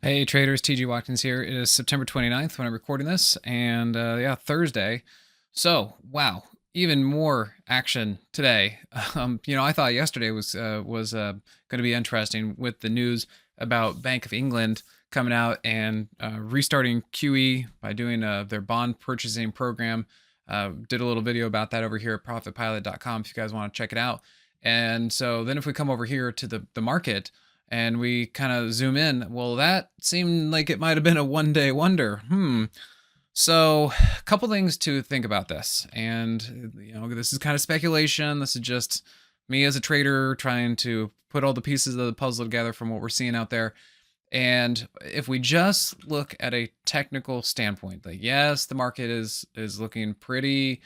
Hey traders, TG Watkins here. It is September 29th when I'm recording this, and yeah, Thursday. So, wow, even more action today. I thought yesterday was going to be interesting with the news about Bank of England coming out and restarting QE by doing their bond purchasing program. Did a little video about that over here at profitpilot.com if you guys want to check it out. And so then if we come over here to the market, and we kind of zoom in, well, that seemed like it might have been a one-day wonder. So a couple things to think about this, and this is kind of speculation. This is just me as a trader trying to put all the pieces of the puzzle together from what we're seeing out there. And if we just look at a technical standpoint, like, yes, the market is looking pretty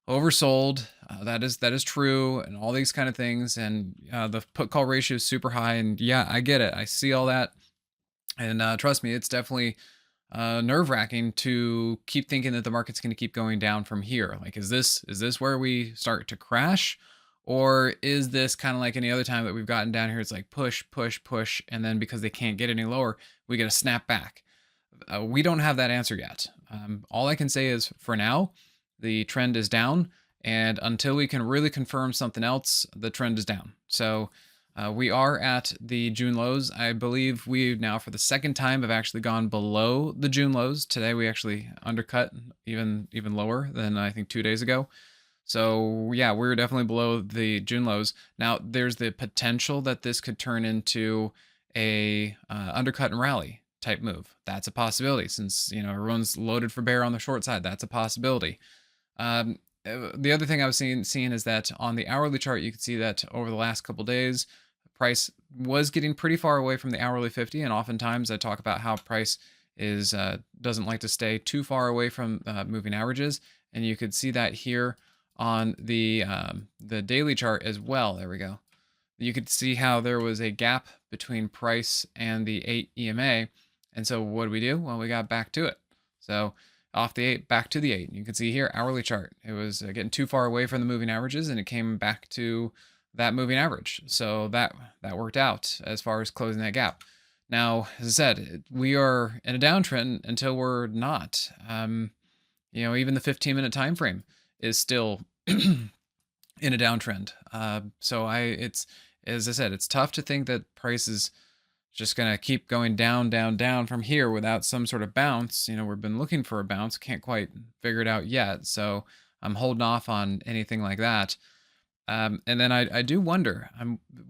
oversold. That is true, and all these kind of things. And the put call ratio is super high. And yeah, I get it. I see all that. And trust me, it's definitely nerve wracking to keep thinking that the market's going to keep going down from here. Like, is this where we start to crash? Or is this kind of like any other time that we've gotten down here? It's like push, push, push. And then because they can't get any lower, we get a snap back. We don't have that answer yet. All I can say is for now, the trend is down. And until we can really confirm something else, the trend is down. So we are at the June lows. I believe we now, for the second time, have actually gone below the June lows. Today we actually undercut even lower than I think 2 days ago. So yeah, we're definitely below the June lows. Now there's the potential that this could turn into a undercut and rally type move. That's a possibility, since everyone's loaded for bear on the short side. That's a possibility. The other thing I was seeing is that on the hourly chart, you can see that over the last couple days, price was getting pretty far away from the hourly 50, and oftentimes I talk about how price is doesn't like to stay too far away from moving averages, and you could see that here on the daily chart as well. There we go. You could see how there was a gap between price and the 8 EMA, and so what did we do? Well, we got back to it. So off the 8 back to the 8. You can see here, hourly chart, it was getting too far away from the moving averages, and it came back to that moving average. So that worked out as far as closing that gap. Now, as I said, we are in a downtrend until we're not. Even the 15-minute time frame is still in a downtrend. It's, as I said, it's tough to think that price is just going to keep going down, down, down from here without some sort of bounce. We've been looking for a bounce, can't quite figure it out yet. So I'm holding off on anything like that. And then I do wonder,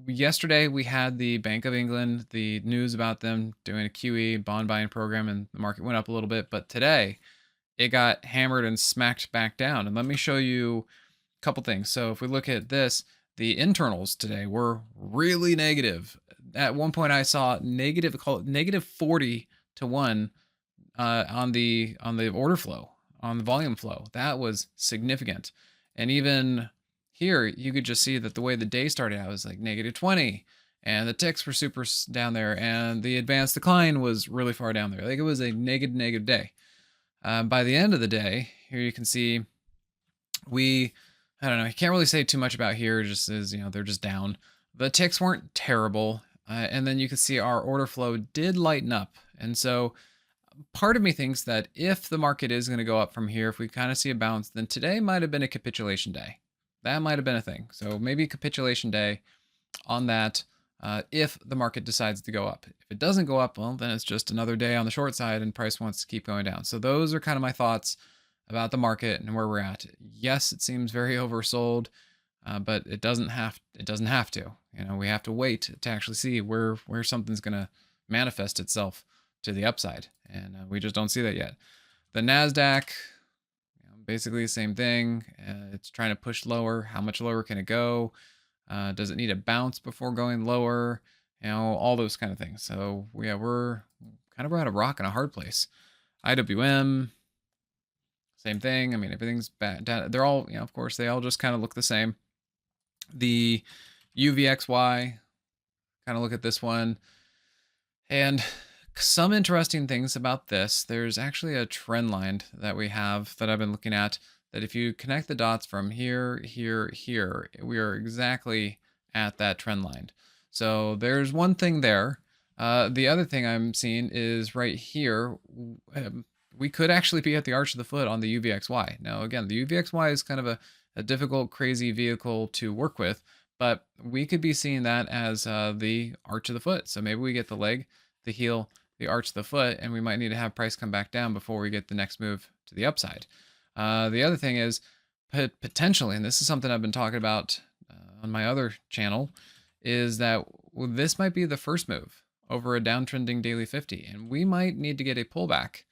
yesterday we had the Bank of England, the news about them doing a QE bond buying program, and the market went up a little bit. But today it got hammered and smacked back down. And let me show you a couple things. So if we look at this, the internals today were really negative. At one point I saw negative, call it negative 40 to 1 on the order flow, on the volume flow. That was significant. And even here, you could just see that the way the day started out was like negative 20, and the ticks were super down there, and the advanced decline was really far down there. Like, it was a negative day. By the end of the day, here you can see I don't know, I can't really say too much about here, just as, they're just down. The ticks weren't terrible. And then you can see our order flow did lighten up. And so part of me thinks that if the market is going to go up from here, if we kind of see a bounce, then today might have been a capitulation day. That might have been a thing. So maybe capitulation day on that if the market decides to go up. If it doesn't go up, well, then it's just another day on the short side and price wants to keep going down. So those are kind of my thoughts about the market and where we're at. Yes, it seems very oversold, but it doesn't have to. We have to wait to actually see where something's going to manifest itself to the upside, and we just don't see that yet. The Nasdaq, basically the same thing. It's trying to push lower. How much lower can it go? Does it need a bounce before going lower? All those kind of things. So yeah, we're at a rock and a hard place. IWM, same thing. I mean, everything's bad. They're all, of course, they all just kind of look the same. The UVXY, kind of look at this one. And some interesting things about this. There's actually a trend line that we have that I've been looking at, that if you connect the dots from here, here, here, we are exactly at that trend line. So there's one thing there. The other thing I'm seeing is right here. We could actually be at the arch of the foot on the UVXY. Now, again, the UVXY is kind of a difficult, crazy vehicle to work with, but we could be seeing that as the arch of the foot. So maybe we get the leg, the heel, the arch of the foot, and we might need to have price come back down before we get the next move to the upside. The other thing is potentially, and this is something I've been talking about on my other channel, is that this might be the first move over a downtrending daily 50, and we might need to get a pullback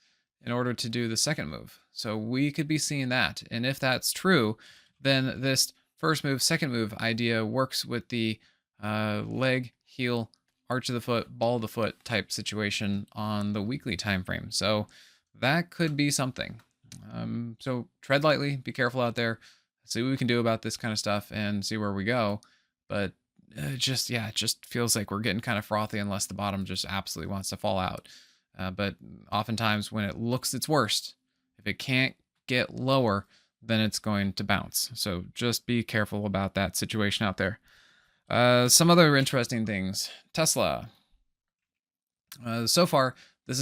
in order to do the second move. So we could be seeing that. And if that's true, then this first move, second move idea works with the leg, heel, arch of the foot, ball of the foot type situation on the weekly time frame. So that could be something. So tread lightly, be careful out there, see what we can do about this kind of stuff and see where we go. But it just feels like we're getting kind of frothy unless the bottom just absolutely wants to fall out. But oftentimes when it looks its worst, if it can't get lower, then it's going to bounce. So just be careful about that situation out there. Some other interesting things. Tesla. So far, this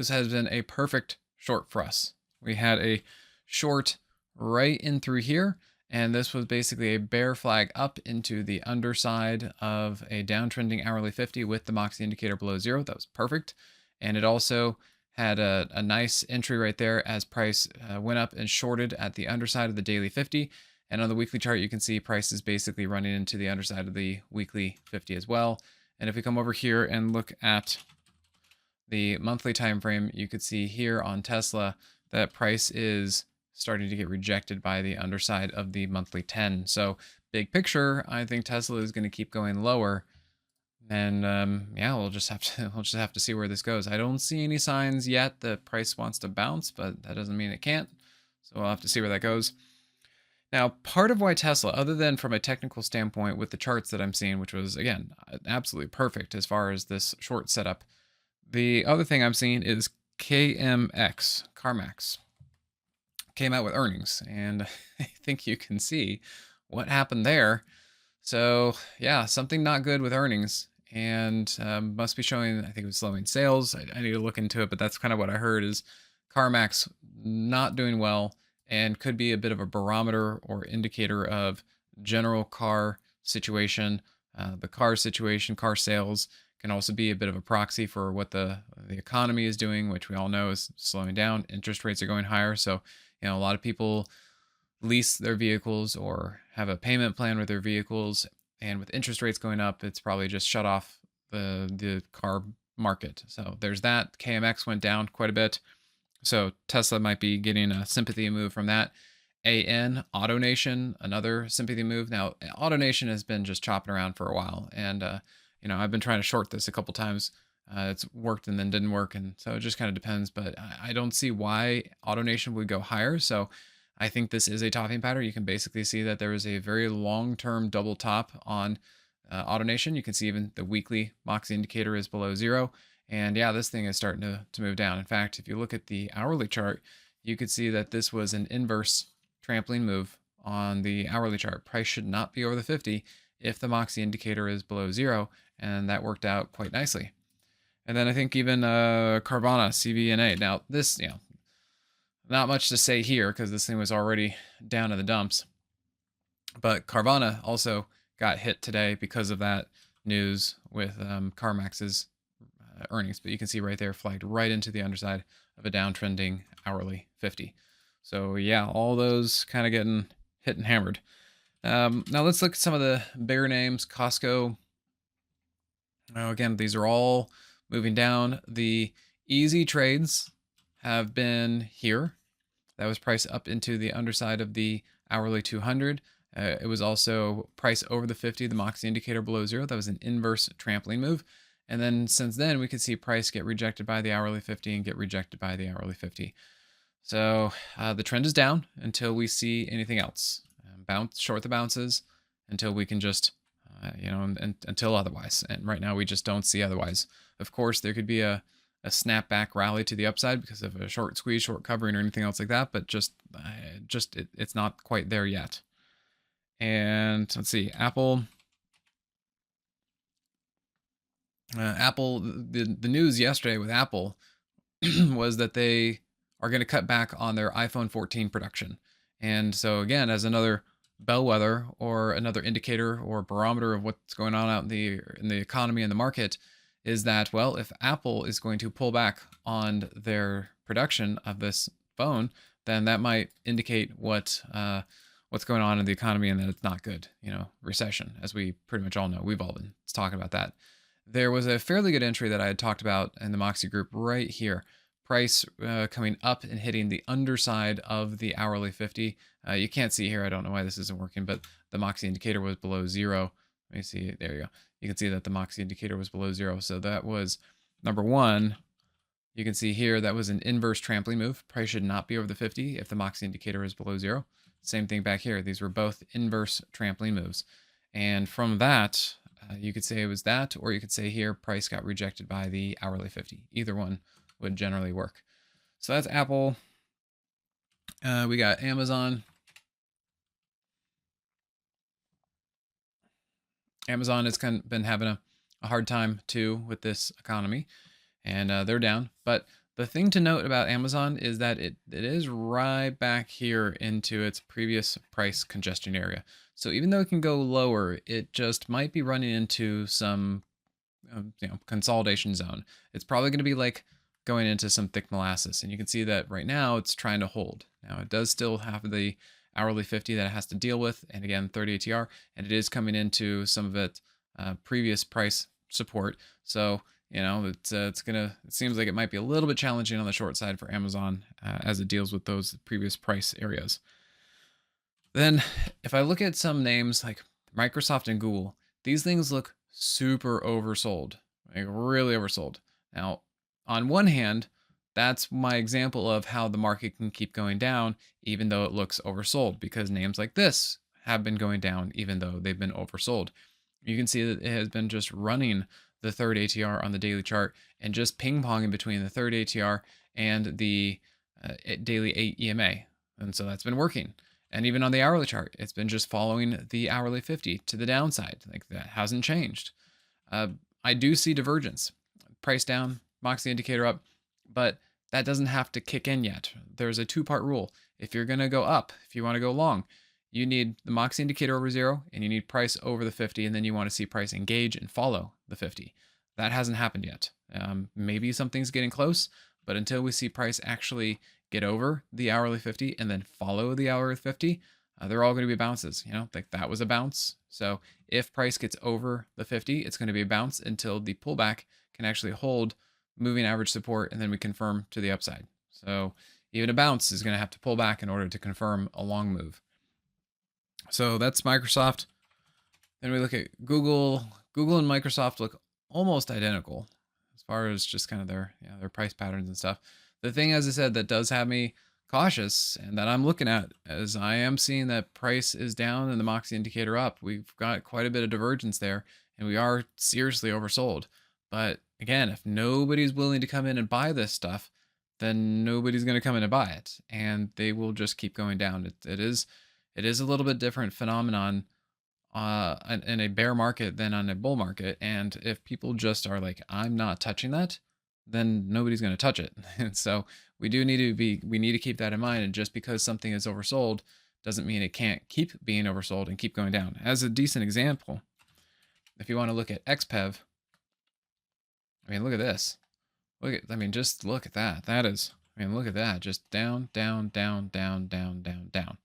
has been a perfect short for us. We had a short right in through here, and this was basically a bear flag up into the underside of a downtrending hourly 50 with the Moxie indicator below zero. That was perfect. And it also had a nice entry right there as price went up and shorted at the underside of the daily 50. And on the weekly chart, you can see price is basically running into the underside of the weekly 50 as well. And if we come over here and look at the monthly time frame, you could see here on Tesla that price is starting to get rejected by the underside of the monthly 10. So big picture, I think Tesla is going to keep going lower. And yeah, we'll just have to see where this goes. I don't see any signs yet that price wants to bounce, but that doesn't mean it can't. So we'll have to see where that goes. Now, part of why Tesla, other than from a technical standpoint with the charts that I'm seeing, which was, again, absolutely perfect as far as this short setup, the other thing I'm seeing is Carmax, came out with earnings, and I think you can see what happened there. So yeah, something not good with earnings, and must be showing, I think it was slowing sales. I need to look into it, but that's kind of what I heard is Carmax not doing well and could be a bit of a barometer or indicator of general car situation. The car situation, car sales can also be a bit of a proxy for what the economy is doing, which we all know is slowing down. Interest rates are going higher. So, a lot of people lease their vehicles or have a payment plan with their vehicles. And with interest rates going up, it's probably just shut off the car market. So there's that. KMX went down quite a bit. So Tesla might be getting a sympathy move from that. Autonation, another sympathy move. Now, Autonation has been just chopping around for a while. And, I've been trying to short this a couple times. It's worked and then didn't work. And so it just kind of depends. But I don't see why Autonation would go higher. So I think this is a topping pattern. You can basically see that there is a very long-term double top on Autonation. You can see even the weekly Moxie indicator is below zero. And yeah, this thing is starting to move down. In fact, if you look at the hourly chart, you could see that this was an inverse trampoline move on the hourly chart. Price should not be over the 50 if the Moxie indicator is below zero, and that worked out quite nicely. And then I think even Carvana, CVNA. Now this, not much to say here because this thing was already down in the dumps. But Carvana also got hit today because of that news with Carmax's earnings. But you can see right there, flagged right into the underside of a downtrending hourly 50. So yeah, all those kind of getting hit and hammered. Now let's look at some of the bigger names. Costco. Again, these are all moving down. The easy trades have been here. That was price up into the underside of the hourly 200. It was also price over the 50, the Moxie indicator below zero. That was an inverse trampoline move. And then since then, we could see price get rejected by the hourly 50 and get rejected by the hourly 50. So the trend is down until we see anything else. Short the bounces until we can just, until otherwise. And right now we just don't see otherwise. Of course, there could be a snapback rally to the upside because of a short squeeze, short covering, or anything else like that. But it's not quite there yet. And let's see, Apple. Apple, the news yesterday with Apple was that they are going to cut back on their iPhone 14 production. And so again, as another bellwether or another indicator or barometer of what's going on out in the economy and the market, is that, well, if Apple is going to pull back on their production of this phone, then that might indicate what's going on in the economy and that it's not good. Recession, as we pretty much all know. We've all been talking about that. There was a fairly good entry that I had talked about in the Moxie group right here. Price coming up and hitting the underside of the hourly 50. You can't see here. I don't know why this isn't working, but the Moxie indicator was below 0. Let me see. There you go. You can see that the Moxie indicator was below 0. So that was number 1. You can see here that was an inverse trampoline move. Price should not be over the 50 if the Moxie indicator is below 0. Same thing back here. These were both inverse trampoline moves. And from that, you could say it was that, or you could say here price got rejected by the hourly 50. Either one would generally work. So that's Apple. We got Amazon. Amazon has kind of been having a hard time too with this economy, and they're down. But the thing to note about Amazon is that it is right back here into its previous price congestion area. So even though it can go lower, it just might be running into some consolidation zone. It's probably going to be like going into some thick molasses. And you can see that right now it's trying to hold. Now it does still have the hourly 50 that it has to deal with. And again, 30 ATR, and it is coming into some of it previous price support. So, it seems like it might be a little bit challenging on the short side for Amazon as it deals with those previous price areas. Then if I look at some names like Microsoft and Google, these things look super oversold, like really oversold. Now, on one hand, that's my example of how the market can keep going down even though it looks oversold, because names like this have been going down even though they've been oversold. You can see that it has been just running the third ATR on the daily chart and just ping-ponging between the third ATR and the daily EMA. And so that's been working. And even on the hourly chart, it's been just following the hourly 50 to the downside. Like, that hasn't changed. I do see divergence. Price down, Moxie indicator up, but that doesn't have to kick in yet. There's a 2-part rule. If you're going to go up, if you want to go long, you need the Moxie indicator over 0 and you need price over the 50, and then you want to see price engage and follow the 50. That hasn't happened yet. Maybe something's getting close, but until we see price actually get over the hourly 50 and then follow the hourly 50, they're all going to be bounces. Like that was a bounce. So if price gets over the 50, it's going to be a bounce until the pullback can actually hold moving average support, and then we confirm to the upside. So even a bounce is going to have to pull back in order to confirm a long move. So that's Microsoft. Then we look at Google. Google and Microsoft look almost identical as far as just kind of their price patterns and stuff. The thing, as I said, that does have me cautious and that I'm looking at is I am seeing that price is down and the Moxie indicator up. We've got quite a bit of divergence there, and we are seriously oversold. But again, if nobody's willing to come in and buy this stuff, then nobody's going to come in and buy it, and they will just keep going down. It is a little bit different phenomenon in a bear market than on a bull market. And if people just are like, I'm not touching that, then nobody's going to touch it. And so we need to keep that in mind. And just because something is oversold doesn't mean it can't keep being oversold and keep going down. As a decent example, if you want to look at XPEV, look at this. Just look at that. That is, look at that. Just down, down, down, down, down, down, down.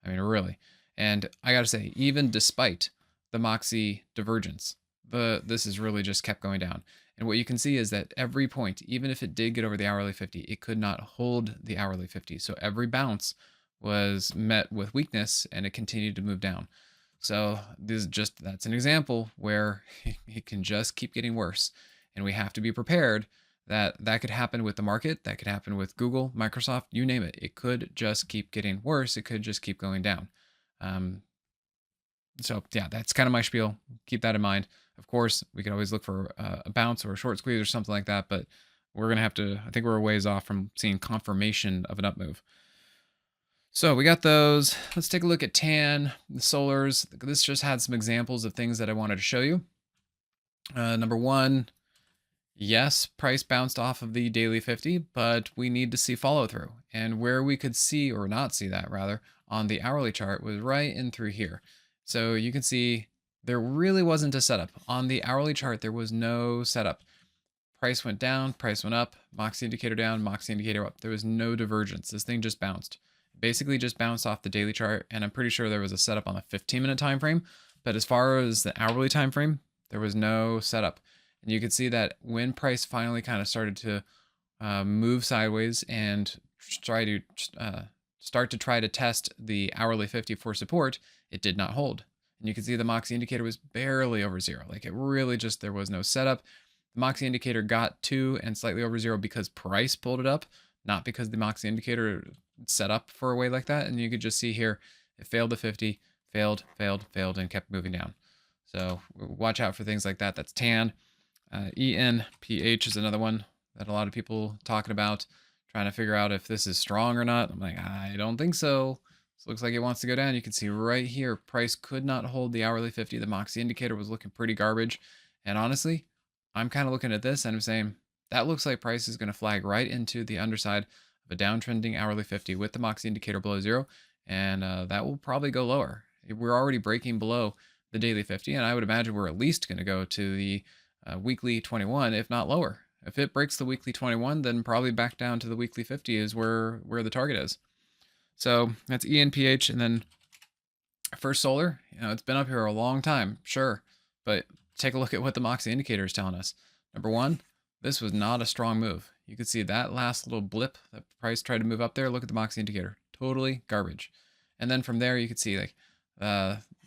Really. And I got to say, even despite the Moxie divergence, this has really just kept going down. And what you can see is that every point, even if it did get over the hourly 50, it could not hold the hourly 50. So every bounce was met with weakness and it continued to move down. So that's an example where it can just keep getting worse. And we have to be prepared that could happen with the market. That could happen with Google, Microsoft, you name it. It could just keep getting worse. It could just keep going down. So yeah, that's kind of my spiel. Keep that in mind. Of course, we could always look for a bounce or a short squeeze or something like that, but we're going to have to, I think we're a ways off from seeing confirmation of an up move. So we got those. Let's take a look at TAN, the solars. This just had some examples of things that I wanted to show you. Number one, Yes, price bounced off of the daily 50, but we need to see follow through. And where we could see, or not see that rather, on the hourly chart was right in through here. So you can see there really wasn't a setup. On the hourly chart, there was no setup. Price went down, price went up, Moxie indicator down, Moxie indicator up. There was no divergence. This thing just bounced. Basically just bounced off the daily chart, and I'm pretty sure there was a setup on the 15-minute time frame. But as far as the hourly time frame, there was no setup. And you can see that when price finally kind of started to move sideways and try to start to test the hourly 50 for support, it did not hold. And you can see the Moxie indicator was barely over zero. Like it really just, there was no setup. The Moxie indicator got to and slightly over zero because price pulled it up, not because the Moxie indicator set up for a way like that. And you could just see here, it failed the 50, failed, and kept moving down. So watch out for things like that. That's tan. ENPH is another one that a lot of people talking about, trying to figure out if this is strong or not. I'm like, I don't think so. This looks like it wants to go down. You can see right here, price could not hold the hourly 50. The Moxie indicator was looking pretty garbage. And honestly, I'm kind of looking at this and I'm saying, that looks like price is going to flag right into the underside of a downtrending hourly 50 with the Moxie indicator below zero. And that will probably go lower. We're already breaking below the daily 50. And I would imagine we're at least going to go to the weekly 21, if not lower. If it breaks the weekly 21, then probably back down to the weekly 50 is where the target is. So that's ENPH. And then First Solar, it's been up here a long time, sure, but take a look at what the Moxie indicator is telling us. Number one, this was not a strong move. You could see that last little blip that price tried to move up there. Look at the Moxie indicator, totally garbage. And then from there, you could see like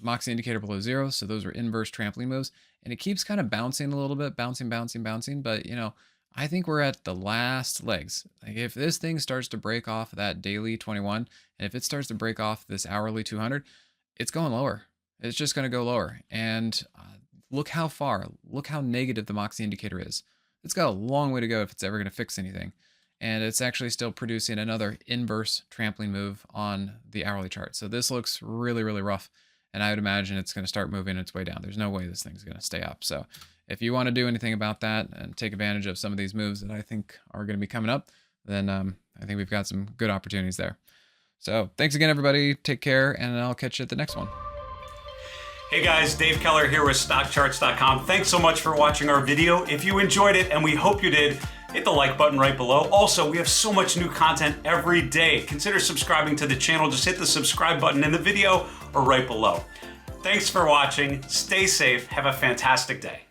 Moxie indicator below zero. So those were inverse trampoline moves. And it keeps kind of bouncing a little bit, bouncing. But, I think we're at the last legs. Like if this thing starts to break off that daily 21, and if it starts to break off this hourly 200, it's going lower. It's just going to go lower. And look how negative the Moxie indicator is. It's got a long way to go if it's ever going to fix anything. And it's actually still producing another inverse trampoline move on the hourly chart. So this looks really, really rough. And I would imagine it's going to start moving its way down. There's no way this thing's going to stay up. So if you want to do anything about that and take advantage of some of these moves that I think are going to be coming up, then I think we've got some good opportunities there. So thanks again, everybody. Take care, and I'll catch you at the next one. Hey guys, Dave Keller here with StockCharts.com. Thanks so much for watching our video. If you enjoyed it, and we hope you did, hit the like button right below. Also, we have so much new content every day. Consider subscribing to the channel. Just hit the subscribe button in the video or right below. Thanks for watching. Stay safe. Have a fantastic day.